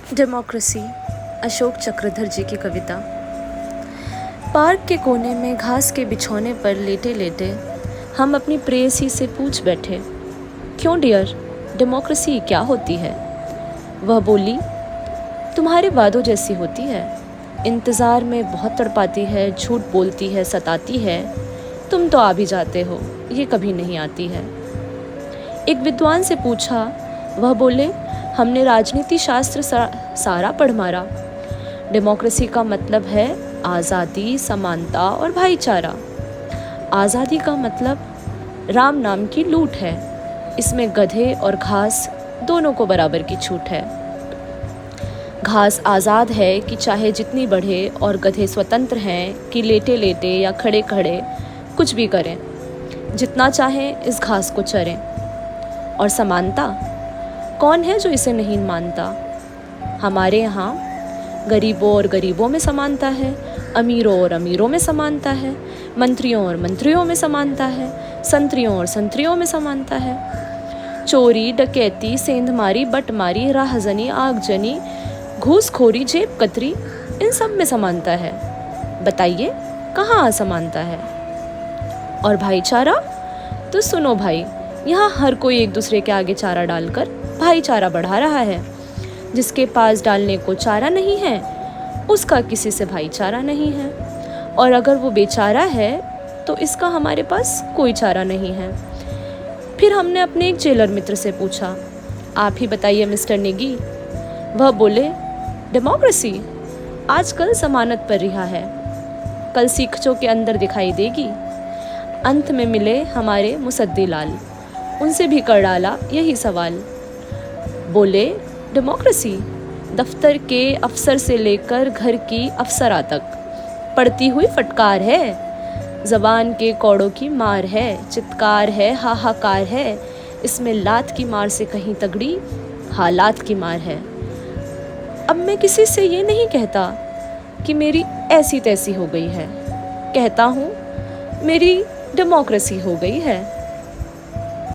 Democracy Ashok Chakradhar जी की कविता। Park के कोने में घास के बिछौने पर लेटे लेटे हम अपनी प्रेयसी से पूछ बैठे, क्यों डियर, डेमोक्रेसी क्या होती है? वह बोली, तुम्हारे वादों जैसी होती है, इंतज़ार में बहुत तड़पाती है, झूठ बोलती है, सताती है। तुम तो आ भी जाते हो, ये कभी नहीं आती है। एक विद्वान से पूछा, वह बोले, हमने राजनीति शास्त्र सारा पढ़ मारा। डेमोक्रेसी का मतलब है आज़ादी, समानता और भाईचारा। आज़ादी का मतलब राम नाम की लूट है। इसमें गधे और घास दोनों को बराबर की छूट है। घास आज़ाद है कि चाहे जितनी बढ़े, और गधे स्वतंत्र हैं कि लेटे लेटे या खड़े खड़े कुछ भी करें, जितना चाहें इस घास को चरें। और समानता, कौन है जो इसे नहीं मानता? हमारे यहाँ गरीबों और गरीबों में समानता है, अमीरों और अमीरों में समानता है, मंत्रियों और मंत्रियों में समानता है, संतरियों और संतरियों में समानता है। चोरी, डकैती, सेंधमारी, बटमारी, राहजनी, आगजनी, घूसखोरी, जेब कतरी, इन सब में समानता है। बताइए कहाँ असमानता है? और भाईचारा? तो सुनो भाई, यहाँ हर कोई एक दूसरे के आगे चारा डालकर भाईचारा बढ़ा रहा है। जिसके पास डालने को चारा नहीं है, उसका किसी से भाईचारा नहीं है। और अगर वो बेचारा है तो इसका हमारे पास कोई चारा नहीं है। फिर हमने अपने एक जेलर मित्र से पूछा, आप ही बताइए मिस्टर नेगी। वह बोले, डेमोक्रेसी आजकल जमानत पर रिहा है, कल सीखचों के अंदर दिखाई देगी। अंत में मिले हमारे मुसद्दी लाल, उनसे भी कर डाला यही सवाल। बोले, डेमोक्रेसी दफ्तर के अफसर से लेकर घर की अफसरा तक पड़ती हुई फटकार है। ज़बान के कौड़ों की मार है, चित्कार है, हाहाकार है। इसमें लात की मार से कहीं तगड़ी हालात की मार है। अब मैं किसी से ये नहीं कहता कि मेरी ऐसी तैसी हो गई है, कहता हूँ मेरी डेमोक्रेसी हो गई है।